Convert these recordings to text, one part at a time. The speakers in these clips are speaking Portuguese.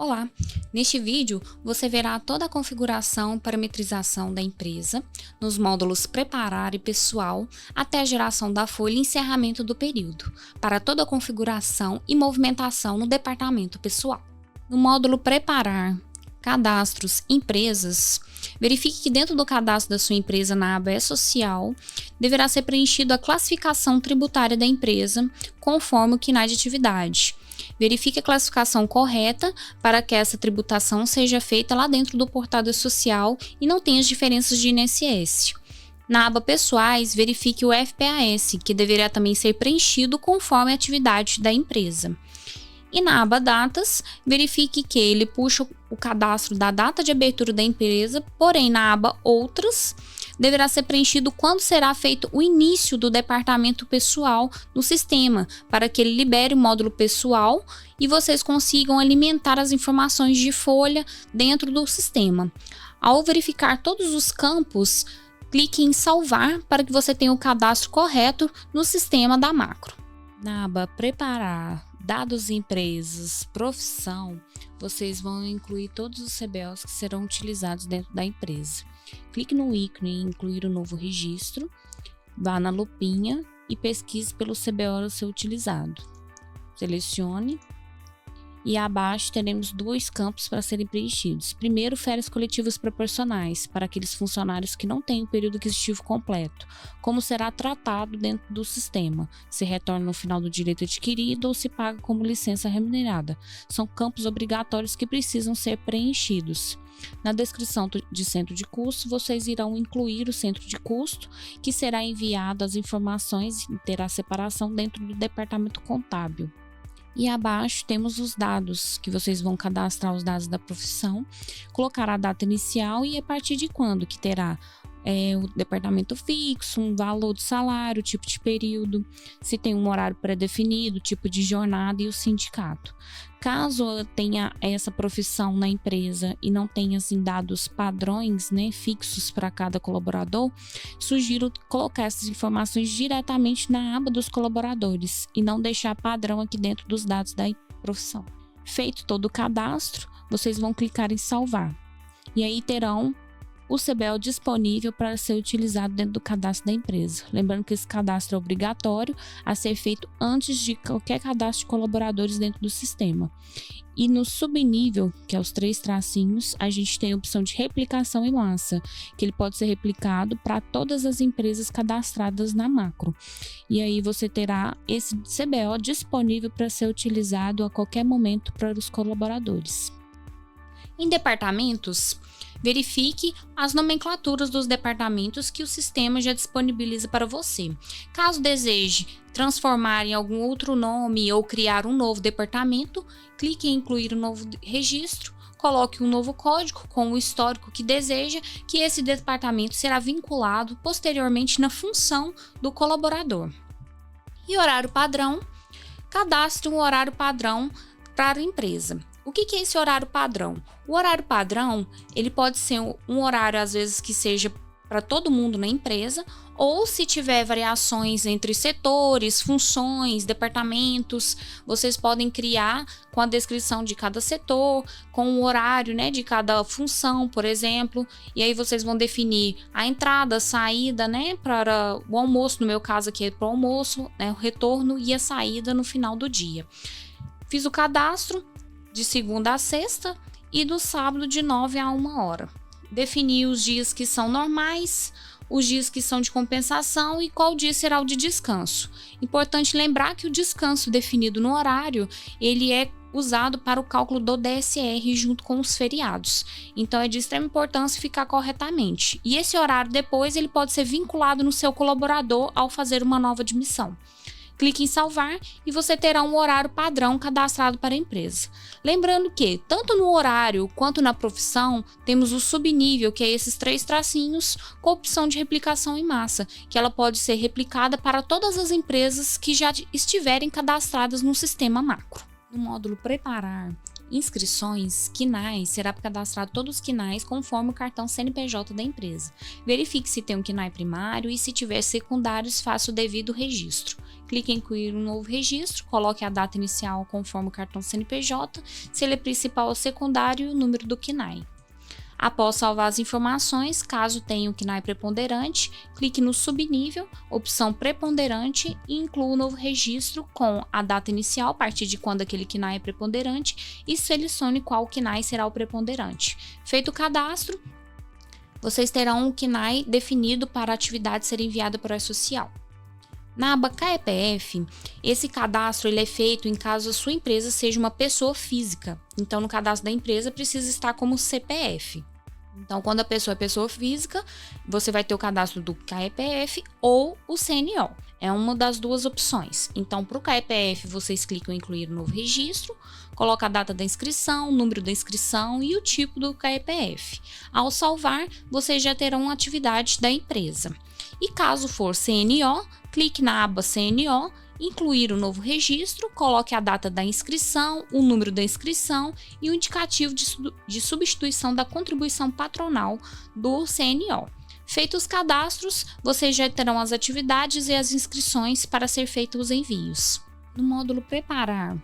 Olá! Neste vídeo, você verá toda a configuração e parametrização da empresa, nos módulos Preparar e Pessoal, até a geração da folha e encerramento do período, para toda a configuração e movimentação no departamento pessoal. No módulo Preparar, Cadastros, Empresas, verifique que dentro do cadastro da sua empresa na aba E-Social, deverá ser preenchido a classificação tributária da empresa, conforme o KNAI de atividade. Verifique a classificação correta para que essa tributação seja feita lá dentro do portal social e não tenha as diferenças de INSS. Na aba Pessoais, verifique o FPAS, que deverá também ser preenchido conforme a atividade da empresa. E na aba Datas, verifique que ele puxa o cadastro da data de abertura da empresa, porém na aba Outras, deverá ser preenchido quando será feito o início do departamento pessoal no sistema, para que ele libere o módulo pessoal e vocês consigam alimentar as informações de folha dentro do sistema. Ao verificar todos os campos, clique em Salvar para que você tenha o cadastro correto no sistema da macro. Na aba Preparar, Dados Empresas, Profissão, vocês vão incluir todos os CBOs que serão utilizados dentro da empresa. Clique no ícone em Incluir o novo registro, vá na lupinha e pesquise pelo CBO a ser utilizado. Selecione e abaixo teremos dois campos para serem preenchidos. Primeiro, férias coletivas proporcionais, para aqueles funcionários que não têm o período aquisitivo completo. Como será tratado dentro do sistema, se retorna no final do direito adquirido ou se paga como licença remunerada. São campos obrigatórios que precisam ser preenchidos. Na descrição de centro de custo, vocês irão incluir o centro de custo, que será enviado as informações e terá separação dentro do departamento contábil. E abaixo temos os dados, que vocês vão cadastrar os dados da profissão, colocar a data inicial e a partir de quando que terá o departamento fixo, um valor do salário, tipo de período, se tem um horário pré-definido, tipo de jornada e o sindicato. Caso tenha essa profissão na empresa e não tenha assim, dados padrões, fixos para cada colaborador, sugiro colocar essas informações diretamente na aba dos colaboradores e não deixar padrão aqui dentro dos dados da profissão. Feito todo o cadastro, vocês vão clicar em Salvar e aí terão o CBO disponível para ser utilizado dentro do cadastro da empresa. Lembrando que esse cadastro é obrigatório a ser feito antes de qualquer cadastro de colaboradores dentro do sistema. E no subnível, que é os 3 tracinhos, a gente tem a opção de replicação em massa, que ele pode ser replicado para todas as empresas cadastradas na macro. E aí você terá esse CBO disponível para ser utilizado a qualquer momento para os colaboradores. Em departamentos, verifique as nomenclaturas dos departamentos que o sistema já disponibiliza para você. Caso deseje transformar em algum outro nome ou criar um novo departamento, clique em Incluir um novo registro, coloque um novo código com o histórico que deseja, que esse departamento será vinculado posteriormente na função do colaborador. E horário padrão, cadastre um horário padrão para a empresa. O que é esse horário padrão? O horário padrão, ele pode ser um horário, às vezes, que seja para todo mundo na empresa, ou se tiver variações entre setores, funções, departamentos, vocês podem criar com a descrição de cada setor, com o horário, de cada função, por exemplo, e aí vocês vão definir a entrada, a saída, para o almoço, no meu caso aqui é para o almoço, o retorno e a saída no final do dia. Fiz o cadastro de segunda a sexta e do sábado de 9 a 1 hora. Definir os dias que são normais, os dias que são de compensação e qual dia será o de descanso. Importante lembrar que o descanso definido no horário, ele é usado para o cálculo do DSR junto com os feriados. Então é de extrema importância ficar corretamente. E esse horário depois ele pode ser vinculado no seu colaborador ao fazer uma nova admissão. Clique em Salvar e você terá um horário padrão cadastrado para a empresa. Lembrando que, tanto no horário quanto na profissão, temos o subnível, que é esses 3 tracinhos, com a opção de replicação em massa, que ela pode ser replicada para todas as empresas que já estiverem cadastradas no sistema macro. No módulo Preparar inscrições, KNAI, será cadastrado todos os KNAIs conforme o cartão CNPJ da empresa. Verifique se tem um KNAI primário e se tiver secundários, faça o devido registro. clique em incluir um novo registro, coloque a data inicial conforme o cartão CNPJ, se ele é principal ou secundário e o número do CNAE. Após salvar as informações, caso tenha o CNAE preponderante, clique no subnível, opção preponderante e inclua o novo registro com a data inicial, a partir de quando aquele CNAE é preponderante, e selecione qual CNAE será o preponderante. Feito o cadastro, vocês terão um CNAE definido para a atividade ser enviada para o E-Social. Na aba CAEPF, esse cadastro ele é feito em caso a sua empresa seja uma pessoa física. Então, no cadastro da empresa, precisa estar como CPF. Então, quando a pessoa é pessoa física, você vai ter o cadastro do CAEPF ou o CNO. É uma das duas opções. Então, para o CAEPF, vocês clicam em incluir um novo registro, coloca a data da inscrição, o número da inscrição e o tipo do CAEPF. Ao salvar, vocês já terão a atividade da empresa. E caso for CNO, clique na aba CNO, incluir o novo registro, coloque a data da inscrição, o número da inscrição e o indicativo de substituição da contribuição patronal do CNO. Feitos os cadastros, vocês já terão as atividades e as inscrições para ser feitos os envios. No módulo Preparar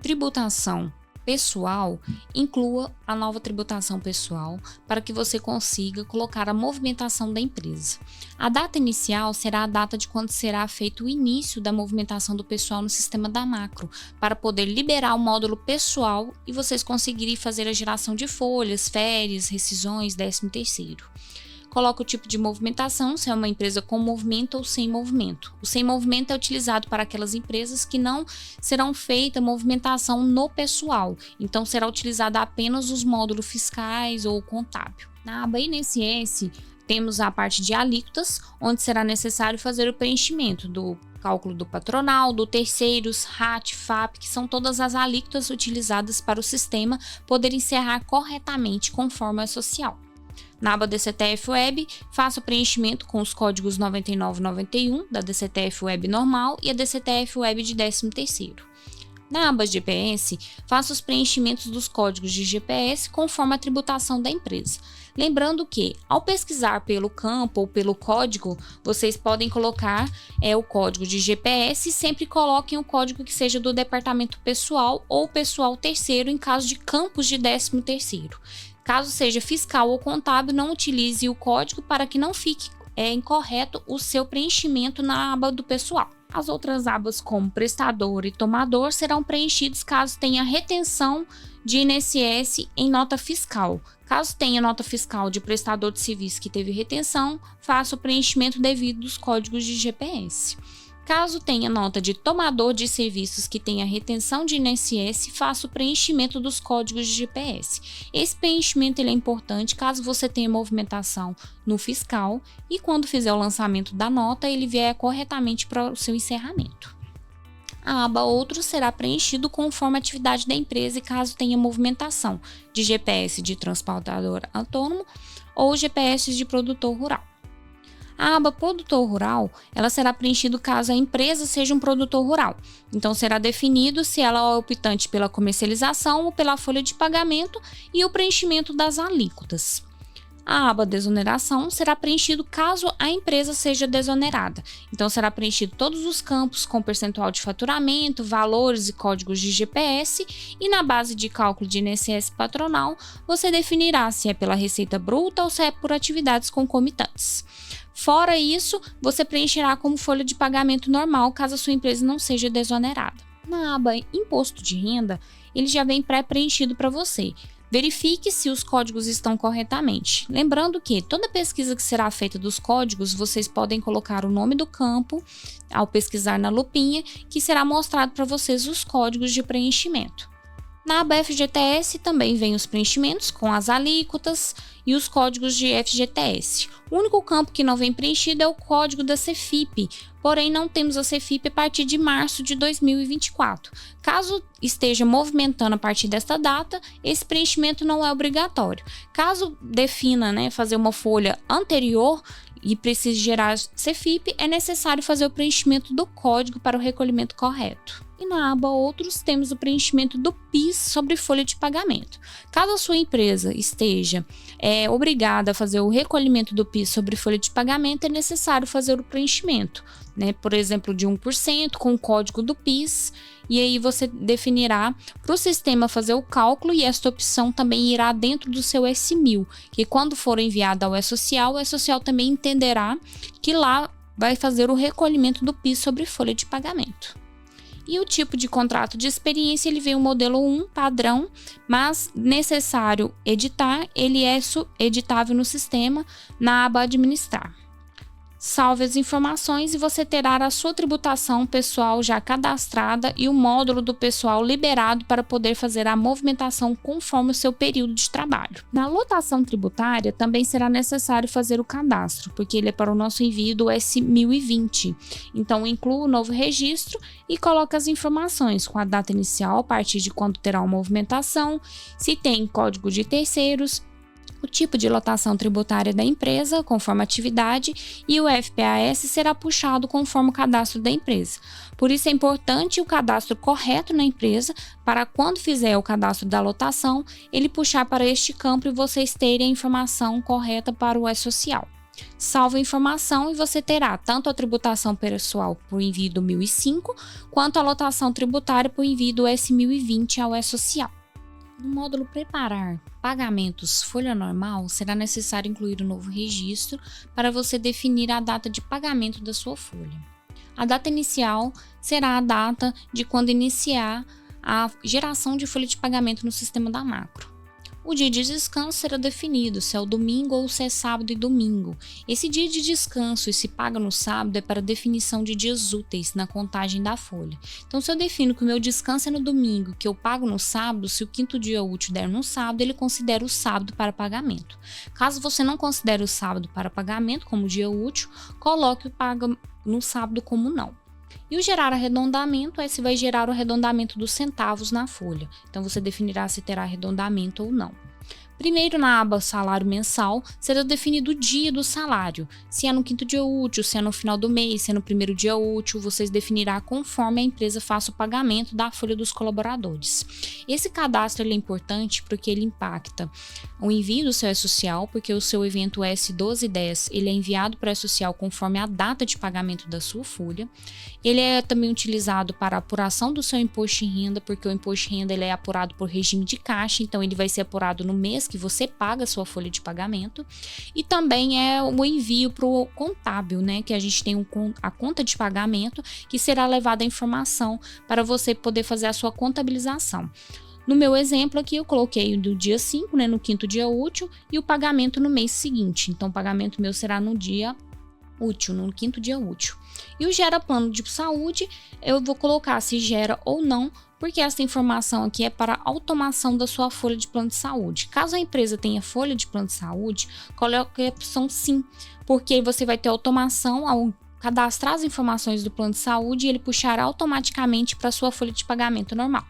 Tributação Pessoal, inclua a nova tributação pessoal para que você consiga colocar a movimentação da empresa. A data inicial será a data de quando será feito o início da movimentação do pessoal no sistema da Macro, para poder liberar o módulo pessoal e vocês conseguirem fazer a geração de folhas, férias, rescisões, 13º. Coloca o tipo de movimentação, se é uma empresa com movimento ou sem movimento. O sem movimento é utilizado para aquelas empresas que não serão feita movimentação no pessoal, então será utilizada apenas os módulos fiscais ou contábil. Na aba INSS, temos a parte de alíquotas, onde será necessário fazer o preenchimento do cálculo do patronal, do terceiros, RAT, FAP, que são todas as alíquotas utilizadas para o sistema poder encerrar corretamente conforme a social. Na aba DCTF Web, faça o preenchimento com os códigos 99 e 91 da DCTF Web normal e a DCTF Web de 13º. Na aba GPS, faça os preenchimentos dos códigos de GPS conforme a tributação da empresa. Lembrando que, ao pesquisar pelo campo ou pelo código, vocês podem colocar o código de GPS e sempre coloquem o código que seja do departamento pessoal ou pessoal terceiro em caso de campos de 13º. Caso seja fiscal ou contábil, não utilize o código para que não fique incorreto o seu preenchimento na aba do pessoal. As outras abas, como prestador e tomador, serão preenchidos caso tenha retenção de INSS em nota fiscal. Caso tenha nota fiscal de prestador de serviço que teve retenção, faça o preenchimento devido dos códigos de GPS. Caso tenha nota de tomador de serviços que tenha retenção de INSS, faça o preenchimento dos códigos de GPS. Esse preenchimento ele é importante caso você tenha movimentação no fiscal e quando fizer o lançamento da nota, ele vier corretamente para o seu encerramento. A aba Outros será preenchido conforme a atividade da empresa e caso tenha movimentação de GPS de transportador autônomo ou GPS de produtor rural. A aba Produtor Rural, ela será preenchida caso a empresa seja um produtor rural. Então, será definido se ela é optante pela comercialização ou pela folha de pagamento e o preenchimento das alíquotas. A aba Desoneração será preenchido caso a empresa seja desonerada. Então, será preenchido todos os campos com percentual de faturamento, valores e códigos de GPS e na base de cálculo de INSS patronal, você definirá se é pela receita bruta ou se é por atividades concomitantes. Fora isso, você preencherá como folha de pagamento normal caso a sua empresa não seja desonerada. Na aba Imposto de Renda, ele já vem pré-preenchido para você. Verifique se os códigos estão corretamente. Lembrando que toda pesquisa que será feita dos códigos, vocês podem colocar o nome do campo ao pesquisar na lupinha, que será mostrado para vocês os códigos de preenchimento. Na aba FGTS também vem os preenchimentos com as alíquotas e os códigos de FGTS. O único campo que não vem preenchido é o código da CEFIP, porém não temos a CEFIP a partir de março de 2024. Caso esteja movimentando a partir desta data, esse preenchimento não é obrigatório. Caso defina fazer uma folha anterior e precise gerar CEFIP, é necessário fazer o preenchimento do código para o recolhimento correto. E na aba Outros, temos o preenchimento do PIS sobre folha de pagamento. Caso a sua empresa esteja obrigada a fazer o recolhimento do PIS sobre folha de pagamento, é necessário fazer o preenchimento, né? Por exemplo, de 1% com o código do PIS, e aí você definirá para o sistema fazer o cálculo, e esta opção também irá dentro do seu S1000, que quando for enviado ao E-Social, o E-Social também entenderá que lá vai fazer o recolhimento do PIS sobre folha de pagamento. E o tipo de contrato de experiência, ele vem o modelo 1 padrão, mas necessário editar, ele é editável no sistema na aba administrar. Salve as informações e você terá a sua tributação pessoal já cadastrada e o módulo do pessoal liberado para poder fazer a movimentação conforme o seu período de trabalho. Na lotação tributária também será necessário fazer o cadastro, porque ele é para o nosso envio do S1020. Então inclua o novo registro e coloca as informações com a data inicial, a partir de quando terá uma movimentação, se tem código de terceiros, o tipo de lotação tributária da empresa, conforme a atividade, e o FPAS será puxado conforme o cadastro da empresa. Por isso é importante o cadastro correto na empresa, para quando fizer o cadastro da lotação, ele puxar para este campo e vocês terem a informação correta para o E-Social. Salva a informação e você terá tanto a tributação pessoal por envio do 1005, quanto a lotação tributária por envio do S1020 ao E-Social. No módulo Preparar Pagamentos Folha Normal, será necessário incluir o novo registro para você definir a data de pagamento da sua folha. A data inicial será a data de quando iniciar a geração de folha de pagamento no sistema da Macro. O dia de descanso será definido, se é o domingo ou se é sábado e domingo. Esse dia de descanso e se paga no sábado é para definição de dias úteis na contagem da folha. Então, se eu defino que o meu descanso é no domingo, que eu pago no sábado, se o quinto dia útil der no sábado, ele considera o sábado para pagamento. Caso você não considere o sábado para pagamento como dia útil, coloque o paga no sábado como não. E o gerar arredondamento se vai gerar o arredondamento dos centavos na folha. Então, você definirá se terá arredondamento ou não. Primeiro, na aba salário mensal, será definido o dia do salário. Se é no quinto dia útil, se é no final do mês, se é no primeiro dia útil, vocês definirá conforme a empresa faça o pagamento da folha dos colaboradores. Esse cadastro ele é importante porque ele impacta o envio do seu E-Social, porque o seu evento S1210 ele é enviado para o E-Social conforme a data de pagamento da sua folha. Ele é também utilizado para a apuração do seu imposto de renda, porque o imposto de renda ele é apurado por regime de caixa, então ele vai ser apurado no mês que você paga a sua folha de pagamento, e também é o envio para o contábil, né, que a gente tem a conta de pagamento, que será levada a informação para você poder fazer a sua contabilização. No meu exemplo aqui, eu coloquei do dia 5, né, no quinto dia útil, e o pagamento no mês seguinte. Então, o pagamento meu será no dia útil, no quinto dia útil. E o gera plano de saúde, eu vou colocar se gera ou não, porque essa informação aqui é para automação da sua folha de plano de saúde. Caso a empresa tenha folha de plano de saúde, coloque a opção sim, porque você vai ter automação ao cadastrar as informações do plano de saúde e ele puxará automaticamente para a sua folha de pagamento normal.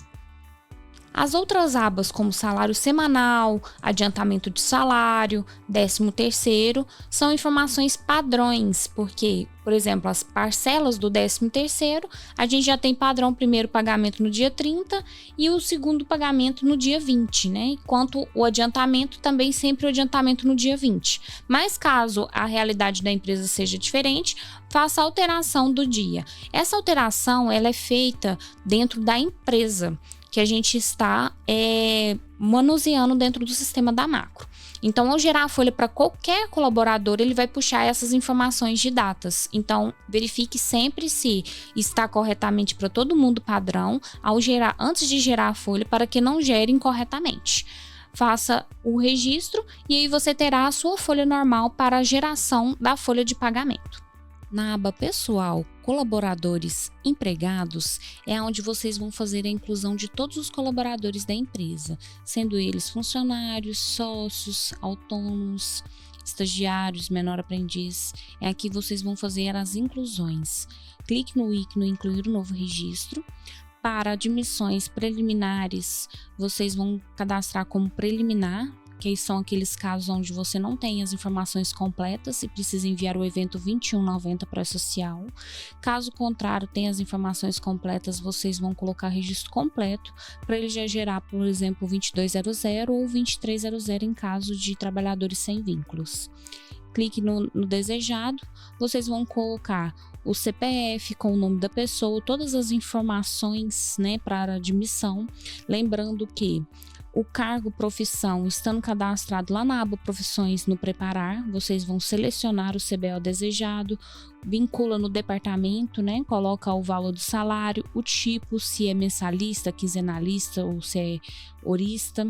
As outras abas, como salário semanal, adiantamento de salário, 13º, são informações padrões, porque, por exemplo, as parcelas do 13º, a gente já tem padrão primeiro pagamento no dia 30 e o segundo pagamento no dia 20, né? Enquanto o adiantamento também sempre o adiantamento no dia 20. Mas caso a realidade da empresa seja diferente, faça a alteração do dia. Essa alteração ela é feita dentro da empresa que a gente está manuseando dentro do sistema da Macro. Então, ao gerar a folha para qualquer colaborador, ele vai puxar essas informações de datas. Então, verifique sempre se está corretamente para todo mundo padrão antes de gerar a folha, para que não gere incorretamente. Faça o registro e aí você terá a sua folha normal para a geração da folha de pagamento. Na aba Pessoal, Colaboradores, Empregados, é onde vocês vão fazer a inclusão de todos os colaboradores da empresa, sendo eles funcionários, sócios, autônomos, estagiários, menor aprendiz. É aqui que vocês vão fazer as inclusões. Clique no ícone Incluir o novo registro. Para admissões preliminares, vocês vão cadastrar como preliminar, que aí são aqueles casos onde você não tem as informações completas e precisa enviar o evento 2190 para o E-Social. Caso contrário, tenha as informações completas, vocês vão colocar registro completo para ele já gerar, por exemplo, 2200 ou 2300 em caso de trabalhadores sem vínculos. Clique no desejado, vocês vão colocar o CPF com o nome da pessoa, todas as informações, né, para a admissão. Lembrando que o cargo profissão estando cadastrado lá na aba profissões no preparar, vocês vão selecionar o CBO desejado, vincula no departamento, né, coloca o valor do salário, o tipo, se é mensalista, quinzenalista ou se é horista.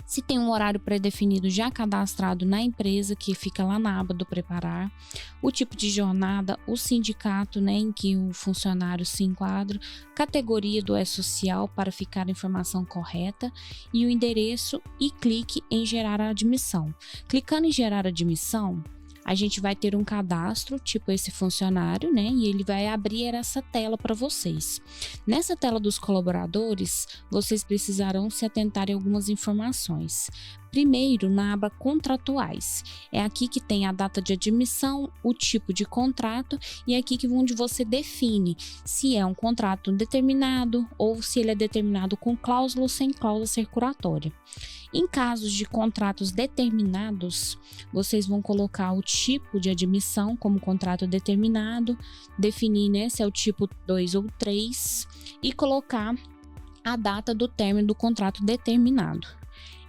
Se tem um horário pré-definido já cadastrado na empresa, que fica lá na aba do preparar, o tipo de jornada, o sindicato, né, em que o funcionário se enquadra, categoria do E-Social para ficar a informação correta e o endereço, e clique em gerar a admissão. Clicando em gerar a admissão, a gente vai ter um cadastro, tipo esse funcionário, né? E ele vai abrir essa tela para vocês. Nessa tela dos colaboradores, vocês precisarão se atentar em algumas informações. Primeiro, na aba contratuais. É aqui que tem a data de admissão, o tipo de contrato e é aqui onde você define se é um contrato determinado ou se ele é determinado com cláusula ou sem cláusula circulatória. Em casos de contratos determinados, vocês vão colocar o tipo de admissão como contrato determinado, definir, né, se é o tipo 2 ou 3 e colocar a data do término do contrato determinado.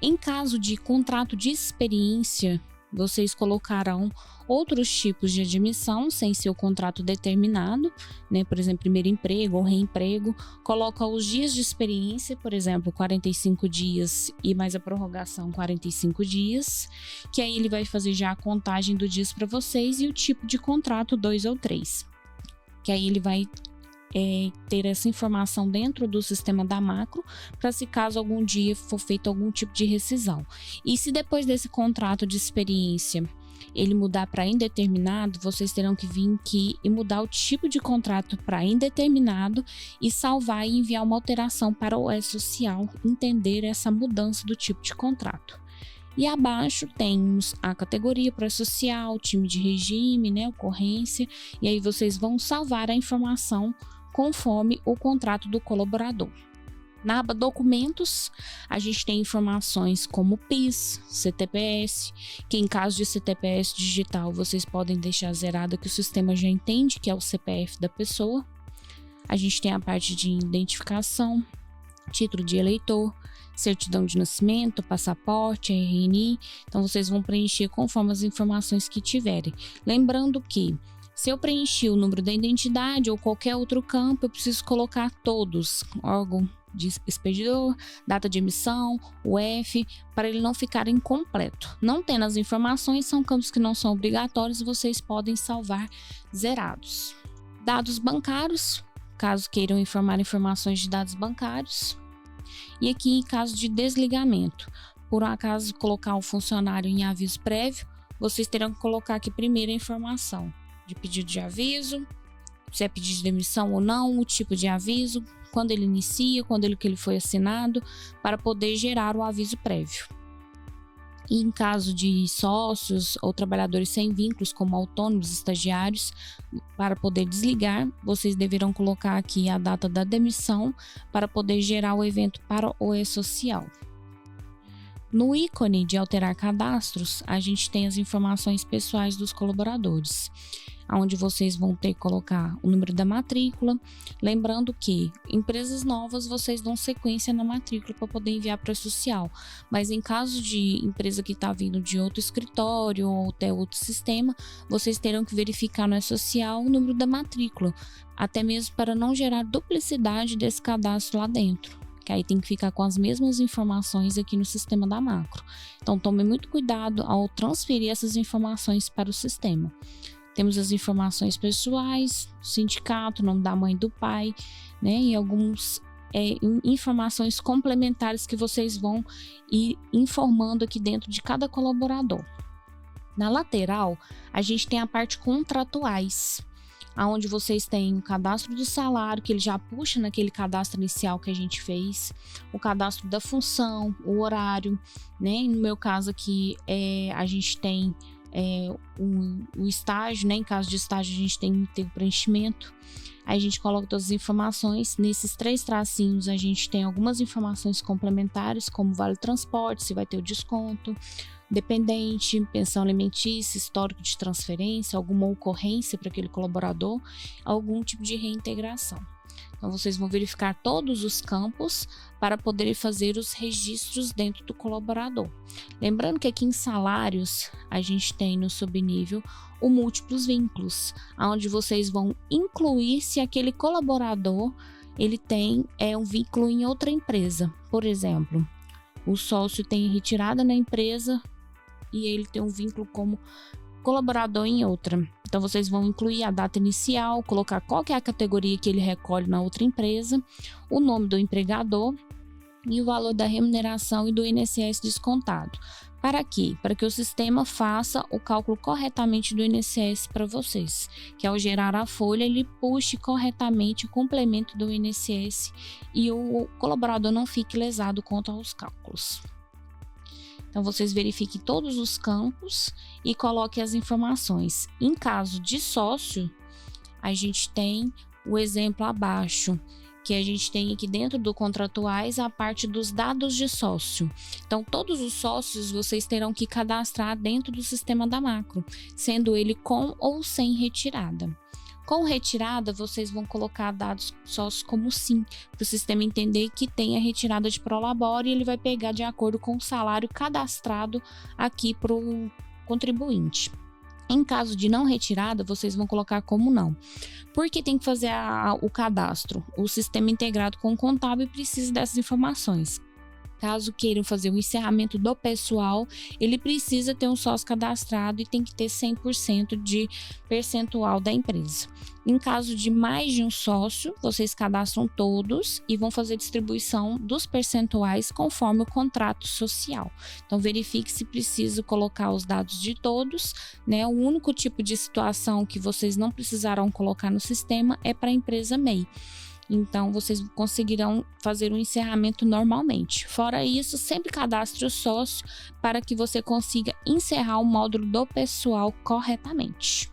Em caso de contrato de experiência, vocês colocarão outros tipos de admissão sem ser o contrato determinado, né? Por exemplo, primeiro emprego ou reemprego, coloca os dias de experiência, por exemplo, 45 dias e mais a prorrogação 45 dias, que aí ele vai fazer já a contagem dos dias para vocês, e o tipo de contrato 2 ou 3, que aí ele vai ter essa informação dentro do sistema da macro, para se caso algum dia for feito algum tipo de rescisão. E se depois desse contrato de experiência ele mudar para indeterminado, vocês terão que vir aqui e mudar o tipo de contrato para indeterminado e salvar e enviar uma alteração para o E-Social entender essa mudança do tipo de contrato. E abaixo temos a categoria para social, time de regime, né, ocorrência, e aí vocês vão salvar a informação conforme o contrato do colaborador. Na aba documentos, a gente tem informações como PIS, CTPS, que em caso de CTPS digital vocês podem deixar zerado, que o sistema já entende que é o CPF da pessoa. A gente tem a parte de identificação, título de eleitor, certidão de nascimento, passaporte, RNI. Então vocês vão preencher conforme as informações que tiverem. Lembrando que se eu preencher o número da identidade ou qualquer outro campo, eu preciso colocar todos, órgão de expedidor, data de emissão, o F, para ele não ficar incompleto. Não tendo as informações, são campos que não são obrigatórios e vocês podem salvar zerados. Dados bancários, caso queiram informar informações de dados bancários. E aqui em caso de desligamento, por um acaso colocar um funcionário em aviso prévio, vocês terão que colocar aqui primeiro a informação de pedido de aviso, se é pedido de demissão ou não, o tipo de aviso, quando ele inicia, quando ele foi assinado, para poder gerar o aviso prévio. E em caso de sócios ou trabalhadores sem vínculos, como autônomos, estagiários, para poder desligar, vocês deverão colocar aqui a data da demissão para poder gerar o evento para o E-Social. No ícone de alterar cadastros, a gente tem as informações pessoais dos colaboradores, onde vocês vão ter que colocar o número da matrícula. Lembrando que empresas novas vocês dão sequência na matrícula para poder enviar para o E-Social, mas em caso de empresa que está vindo de outro escritório ou até outro sistema, vocês terão que verificar no E-Social o número da matrícula, até mesmo para não gerar duplicidade desse cadastro lá dentro, que aí tem que ficar com as mesmas informações aqui no sistema da macro. Então tome muito cuidado ao transferir essas informações para o sistema. Temos as informações pessoais, sindicato, nome da mãe e do pai, né? E algumas informações complementares que vocês vão ir informando aqui dentro de cada colaborador. Na lateral, a gente tem a parte contratuais. onde vocês têm o cadastro do salário, que ele já puxa naquele cadastro inicial que a gente fez, o cadastro da função, o horário, né? No meu caso aqui, a gente tem o estágio, né? Em caso de estágio, a gente tem que ter o preenchimento. Aí a gente coloca todas as informações. Nesses 3 tracinhos, a gente tem algumas informações complementares, como vale transporte, se vai ter o desconto, dependente, pensão alimentícia, histórico de transferência, alguma ocorrência para aquele colaborador, algum tipo de reintegração. Então, vocês vão verificar todos os campos para poderem fazer os registros dentro do colaborador. Lembrando que aqui em salários, a gente tem no subnível o múltiplos vínculos, onde vocês vão incluir se aquele colaborador ele tem um vínculo em outra empresa. Por exemplo, o sócio tem retirada na empresa e ele tem um vínculo como colaborador em outra. Então, vocês vão incluir a data inicial, colocar qual que é a categoria que ele recolhe na outra empresa, o nome do empregador e o valor da remuneração e do INSS descontado. Para quê? Para que o sistema faça o cálculo corretamente do INSS para vocês, que ao gerar a folha, ele puxe corretamente o complemento do INSS e o colaborador não fique lesado quanto aos cálculos. Então, vocês verifiquem todos os campos e coloquem as informações. Em caso de sócio, a gente tem o exemplo abaixo, que a gente tem aqui dentro do contratuais a parte dos dados de sócio. Então, todos os sócios vocês terão que cadastrar dentro do sistema da Macro, sendo ele com ou sem retirada. Com retirada, vocês vão colocar dados sócios como sim, para o sistema entender que tem a retirada de Prolabore e ele vai pegar de acordo com o salário cadastrado aqui para o contribuinte. Em caso de não retirada, vocês vão colocar como não. Porque tem que fazer o cadastro. O sistema integrado com o contábil precisa dessas informações. Caso queiram fazer o encerramento do pessoal, ele precisa ter um sócio cadastrado e tem que ter 100% de percentual da empresa. Em caso de mais de um sócio, vocês cadastram todos e vão fazer distribuição dos percentuais conforme o contrato social. Então, verifique se precisa colocar os dados de todos, né? O único tipo de situação que vocês não precisarão colocar no sistema é para a empresa MEI. Então, vocês conseguirão fazer o encerramento normalmente. Fora isso, sempre cadastre o sócio para que você consiga encerrar o módulo do pessoal corretamente.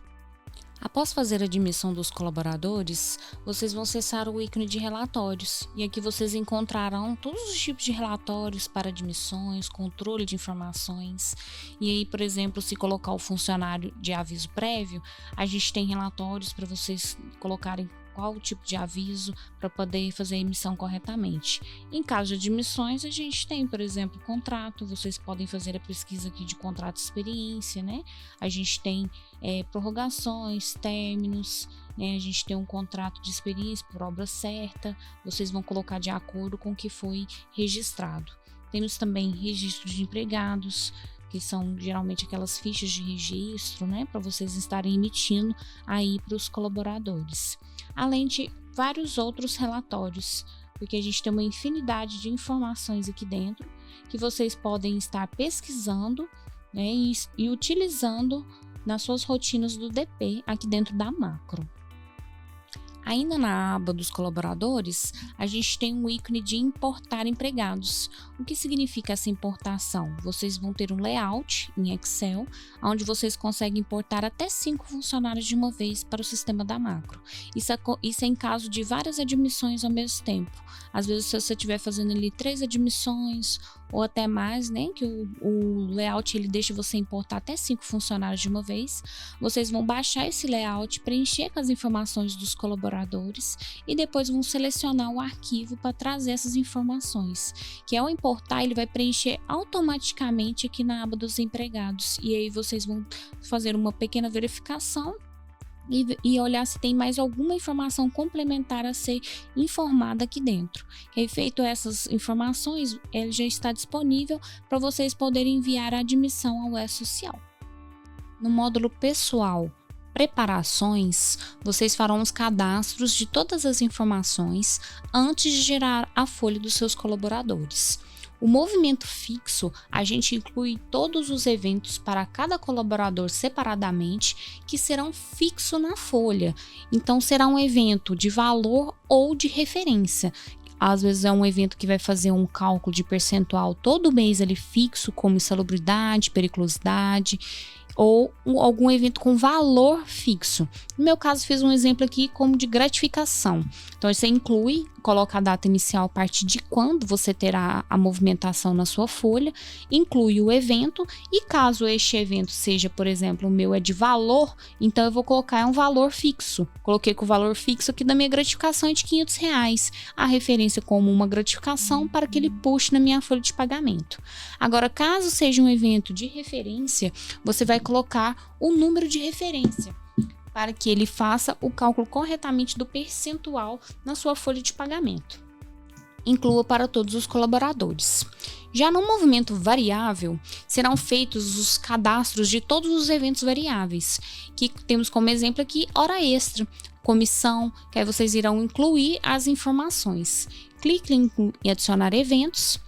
Após fazer a admissão dos colaboradores, vocês vão acessar o ícone de relatórios e aqui vocês encontrarão todos os tipos de relatórios para admissões, controle de informações. E aí, por exemplo, se colocar o funcionário de aviso prévio, a gente tem relatórios para vocês colocarem qual o tipo de aviso para poder fazer a emissão corretamente. Em caso de admissões, a gente tem, por exemplo, contrato, vocês podem fazer a pesquisa aqui de contrato de experiência, né? A gente tem prorrogações, términos, né? A gente tem um contrato de experiência por obra certa, vocês vão colocar de acordo com o que foi registrado. Temos também registro de empregados, que são geralmente aquelas fichas de registro, né, para vocês estarem emitindo aí para os colaboradores. Além de vários outros relatórios, porque a gente tem uma infinidade de informações aqui dentro que vocês podem estar pesquisando, né, e utilizando nas suas rotinas do DP aqui dentro da Macro. Ainda na aba dos colaboradores, a gente tem um ícone de importar empregados. O que significa essa importação? Vocês vão ter um layout em Excel, onde vocês conseguem importar até 5 funcionários de uma vez para o sistema da Macro. Isso é em caso de várias admissões ao mesmo tempo. Às vezes, se você estiver fazendo ali 3 admissões ou até mais, né, que o layout ele deixa você importar até 5 funcionários de uma vez, vocês vão baixar esse layout, preencher com as informações dos colaboradores e depois vão selecionar o arquivo para trazer essas informações, que ao importar ele vai preencher automaticamente aqui na aba dos empregados e aí vocês vão fazer uma pequena verificação e olhar se tem mais alguma informação complementar a ser informada aqui dentro. E feito essas informações, ele já está disponível para vocês poderem enviar a admissão ao E-Social. No módulo pessoal, preparações, vocês farão os cadastros de todas as informações antes de gerar a folha dos seus colaboradores. O movimento fixo, a gente inclui todos os eventos para cada colaborador separadamente que serão fixos na folha. Então, será um evento de valor ou de referência. Às vezes é um evento que vai fazer um cálculo de percentual todo mês ali fixo, como insalubridade, periculosidade, ou algum evento com valor fixo. No meu caso, fiz um exemplo aqui como de gratificação. Então, você inclui, coloca a data inicial a partir de quando você terá a movimentação na sua folha, inclui o evento e caso este evento seja, por exemplo, o meu é de valor, então eu vou colocar um valor fixo. Coloquei que o valor fixo aqui da minha gratificação é de R$500, a referência como uma gratificação para que ele puxe na minha folha de pagamento. Agora, caso seja um evento de referência, você vai colocar o número de referência para que ele faça o cálculo corretamente do percentual na sua folha de pagamento. Inclua para todos os colaboradores. Já no movimento variável, serão feitos os cadastros de todos os eventos variáveis, que temos como exemplo aqui hora extra, comissão, que aí vocês irão incluir as informações. Clique em adicionar eventos,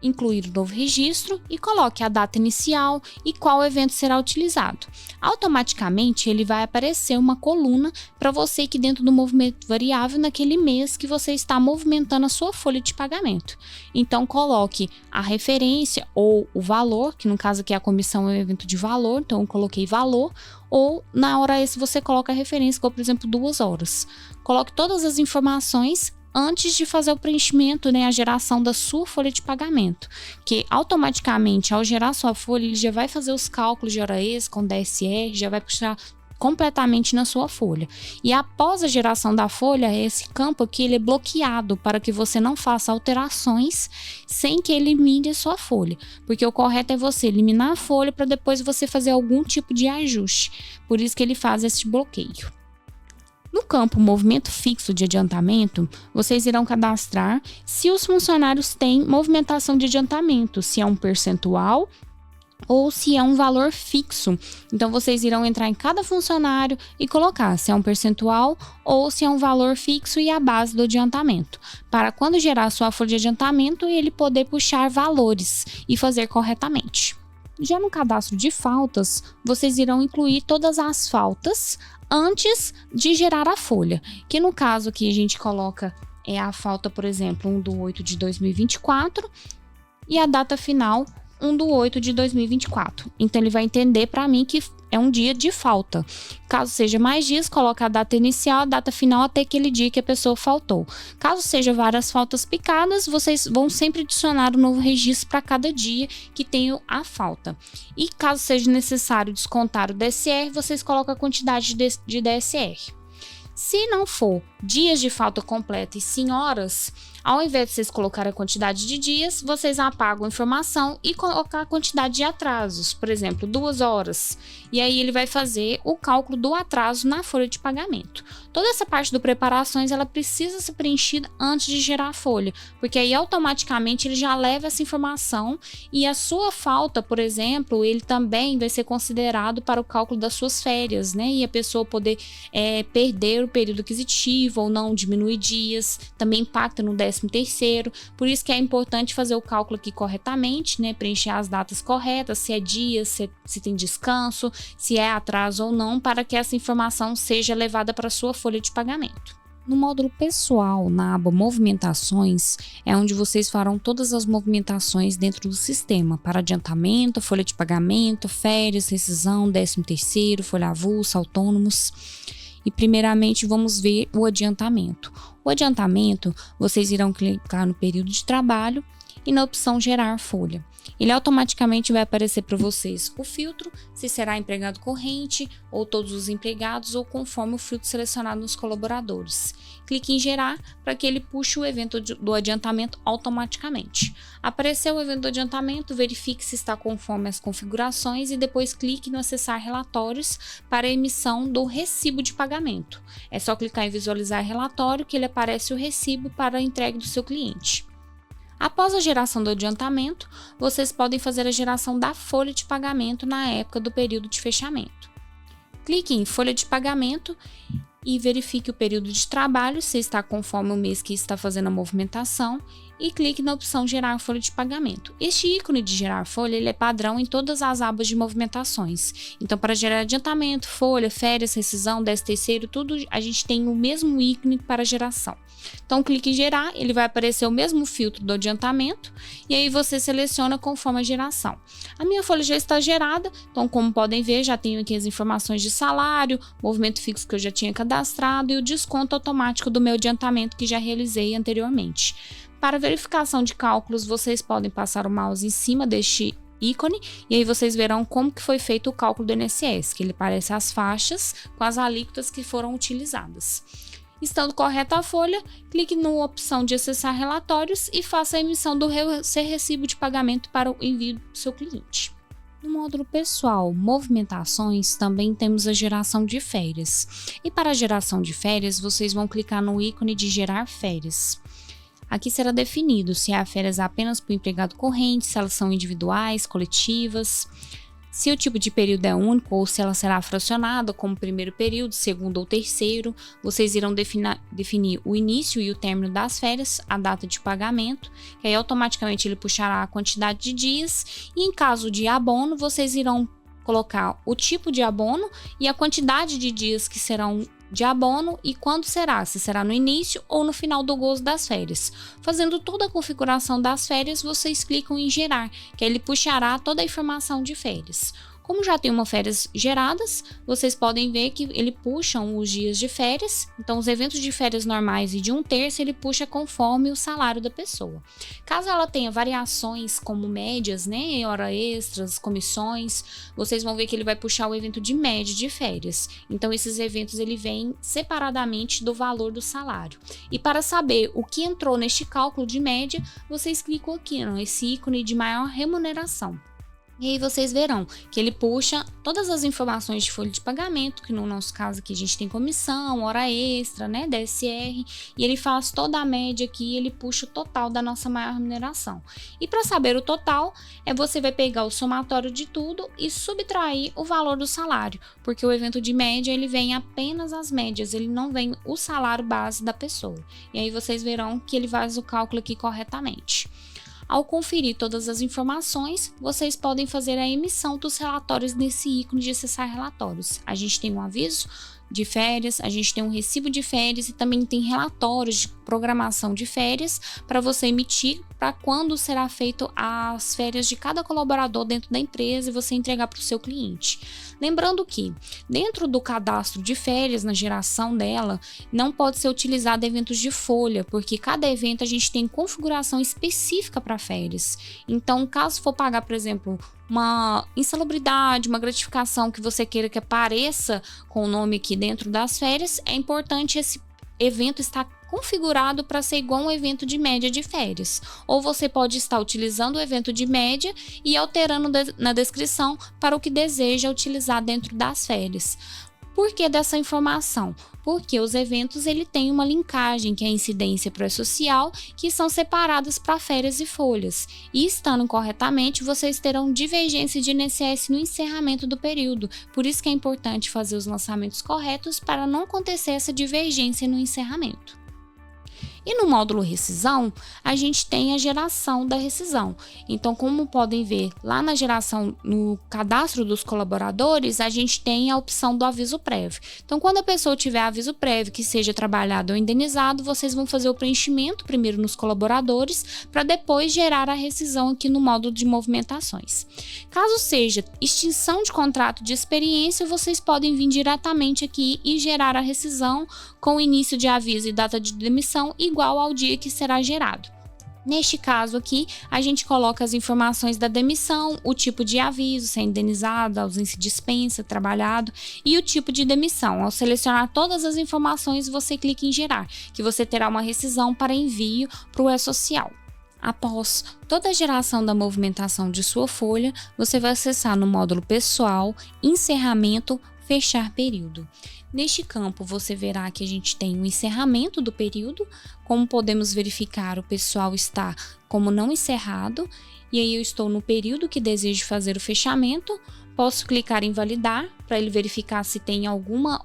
incluir o novo registro e coloque a data inicial e qual evento será utilizado. Automaticamente ele vai aparecer uma coluna para você que dentro do movimento variável naquele mês que você está movimentando a sua folha de pagamento. Então coloque a referência ou o valor, que no caso aqui a comissão é um evento de valor, então eu coloquei valor, ou na hora extra você coloca a referência, como por exemplo 2 horas. Coloque todas as informações antes de fazer o preenchimento, a geração da sua folha de pagamento, que automaticamente, ao gerar sua folha, ele já vai fazer os cálculos de hora extra com DSR, já vai puxar completamente na sua folha. E após a geração da folha, esse campo aqui ele é bloqueado para que você não faça alterações sem que elimine a sua folha, porque o correto é você eliminar a folha para depois você fazer algum tipo de ajuste. Por isso que ele faz esse bloqueio. No campo movimento fixo de adiantamento, vocês irão cadastrar se os funcionários têm movimentação de adiantamento, se é um percentual ou se é um valor fixo. Então, vocês irão entrar em cada funcionário e colocar se é um percentual ou se é um valor fixo e a base do adiantamento, para quando gerar a sua folha de adiantamento, ele poder puxar valores e fazer corretamente. Já no cadastro de faltas, vocês irão incluir todas as faltas antes de gerar a folha, que no caso aqui a gente coloca a falta, por exemplo, 1/8/2024 e a data final 1/8/2024. Então ele vai entender para mim que é um dia de falta. Caso seja mais dias, coloca a data inicial, a data final até aquele dia que a pessoa faltou. Caso seja várias faltas picadas, vocês vão sempre adicionar um novo registro para cada dia que tenha a falta. E caso seja necessário descontar o DSR, vocês colocam a quantidade de DSR. Se não for dias de falta completa e sim horas, ao invés de vocês colocarem a quantidade de dias, vocês apagam a informação e colocam a quantidade de atrasos, por exemplo, 2 horas. E aí ele vai fazer o cálculo do atraso na folha de pagamento. Toda essa parte do preparações, ela precisa ser preenchida antes de gerar a folha, porque aí automaticamente ele já leva essa informação e a sua falta, por exemplo, ele também vai ser considerado para o cálculo das suas férias, E a pessoa poder perder o período aquisitivo ou não, diminuir dias, também impacta no 13º, por isso que é importante fazer o cálculo aqui corretamente, preencher as datas corretas, se é dia, se tem descanso, se é atraso ou não, para que essa informação seja levada para a sua folha de pagamento. No módulo pessoal, na aba movimentações, é onde vocês farão todas as movimentações dentro do sistema, para adiantamento, folha de pagamento, férias, rescisão, 13º, folha avulsa, autônomos. E primeiramente vamos ver o adiantamento. O adiantamento, vocês irão clicar no período de trabalho e na opção gerar folha. Ele automaticamente vai aparecer para vocês o filtro, se será empregado corrente ou todos os empregados ou conforme o filtro selecionado nos colaboradores. Clique em gerar para que ele puxe o evento do adiantamento automaticamente. Apareceu o evento do adiantamento, verifique se está conforme as configurações e depois clique no acessar relatórios para a emissão do recibo de pagamento. É só clicar em visualizar relatório que ele aparece o recibo para a entrega do seu cliente. Após a geração do adiantamento, vocês podem fazer a geração da folha de pagamento na época do período de fechamento. Clique em folha de pagamento e verifique o período de trabalho, se está conforme o mês que está fazendo a movimentação, e clique na opção Gerar folha de pagamento. Este ícone de gerar folha ele é padrão em todas as abas de movimentações. Então, para gerar adiantamento, folha, férias, rescisão, 13º, tudo a gente tem o mesmo ícone para geração. Então, clique em gerar, ele vai aparecer o mesmo filtro do adiantamento e aí você seleciona conforme a geração. A minha folha já está gerada, então como podem ver, já tenho aqui as informações de salário, movimento fixo que eu já tinha cadastrado e o desconto automático do meu adiantamento que já realizei anteriormente. Para verificação de cálculos, vocês podem passar o mouse em cima deste ícone e aí vocês verão como que foi feito o cálculo do INSS, que ele parece as faixas com as alíquotas que foram utilizadas. Estando correta a folha, clique na opção de acessar relatórios e faça a emissão do seu recibo de pagamento para o envio do seu cliente. No módulo pessoal, movimentações, também temos a geração de férias. E para a geração de férias, vocês vão clicar no ícone de gerar férias. Aqui será definido se há férias apenas para o empregado corrente, se elas são individuais, coletivas, se o tipo de período é único ou se ela será fracionada como primeiro período, segundo ou terceiro. Vocês irão definir o início e o término das férias, a data de pagamento, que aí automaticamente ele puxará a quantidade de dias e em caso de abono, vocês irão colocar o tipo de abono e a quantidade de dias que serão de abono e quando será, se será no início ou no final do gozo das férias. Fazendo toda a configuração das férias, vocês clicam em gerar, que aí ele puxará toda a informação de férias. Como já tem uma férias geradas, vocês podem ver que ele puxa os dias de férias, então os eventos de férias normais e de 1/3 ele puxa conforme o salário da pessoa. Caso ela tenha variações como médias, né, hora extras, comissões, vocês vão ver que ele vai puxar o evento de média de férias. Então esses eventos ele vem separadamente do valor do salário. E para saber o que entrou neste cálculo de média, vocês clicam aqui nesse ícone de maior remuneração. E aí vocês verão que ele puxa todas as informações de folha de pagamento, que no nosso caso aqui a gente tem comissão, hora extra, né, DSR, e ele faz toda a média aqui, ele puxa o total da nossa maior remuneração. E para saber o total, você vai pegar o somatório de tudo e subtrair o valor do salário, porque o evento de média ele vem apenas as médias, ele não vem o salário base da pessoa. E aí vocês verão que ele faz o cálculo aqui corretamente. Ao conferir todas as informações, vocês podem fazer a emissão dos relatórios nesse ícone de acessar relatórios. A gente tem um aviso de férias, a gente tem um recibo de férias e também tem relatórios de programação de férias para você emitir para quando será feito as férias de cada colaborador dentro da empresa e você entregar para o seu cliente. Lembrando que dentro do cadastro de férias, na geração dela, não pode ser utilizado eventos de folha, porque cada evento a gente tem configuração específica para férias. Então, caso for pagar, por exemplo, uma insalubridade, uma gratificação que você queira que apareça com o nome aqui dentro das férias, é importante esse evento estar configurado para ser igual um evento de média de férias. Ou você pode estar utilizando o evento de média e alterando na descrição para o que deseja utilizar dentro das férias. Por que dessa informação? Porque os eventos ele tem uma linkagem, que é a incidência pró-social, que são separadas para férias e folhas. E estando corretamente, vocês terão divergência de INSS no encerramento do período. Por isso que é importante fazer os lançamentos corretos para não acontecer essa divergência no encerramento. E no módulo rescisão, a gente tem a geração da rescisão. Então, como podem ver, lá na geração, no cadastro dos colaboradores, a gente tem a opção do aviso prévio. Então, quando a pessoa tiver aviso prévio que seja trabalhado ou indenizado, vocês vão fazer o preenchimento primeiro nos colaboradores, para depois gerar a rescisão aqui no módulo de movimentações. Caso seja extinção de contrato de experiência, vocês podem vir diretamente aqui e gerar a rescisão com início de aviso e data de demissão igual ao dia que será gerado. Neste caso aqui, a gente coloca as informações da demissão, o tipo de aviso, se é indenizado, ausência de dispensa, trabalhado e o tipo de demissão. Ao selecionar todas as informações, você clica em gerar, que você terá uma rescisão para envio para o E-Social. Após toda a geração da movimentação de sua folha, você vai acessar no módulo pessoal, encerramento, fechar período. Neste campo, você verá que a gente tem o encerramento do período. Como podemos verificar, o pessoal está como não encerrado. E aí eu estou no período que desejo fazer o fechamento. Posso clicar em validar para ele verificar se tem alguma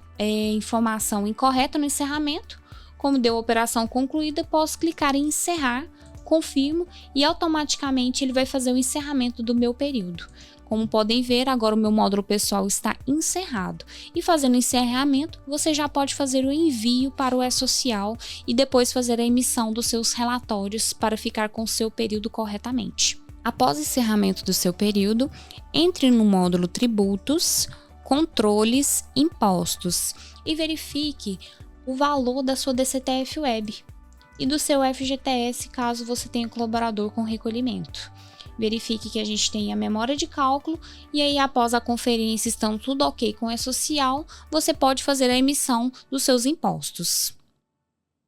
informação incorreta no encerramento. Como deu a operação concluída, posso clicar em encerrar confirmo e automaticamente ele vai fazer o encerramento do meu período. Como podem ver, agora o meu módulo pessoal está encerrado. E fazendo o encerramento, você já pode fazer o envio para o E-Social e depois fazer a emissão dos seus relatórios para ficar com o seu período corretamente. Após o encerramento do seu período, entre no módulo Tributos, Controles, Impostos e verifique o valor da sua DCTF Web e do seu FGTS caso você tenha colaborador com recolhimento. Verifique que a gente tem a memória de cálculo e aí após a conferência estando tudo ok com o E-Social, você pode fazer a emissão dos seus impostos.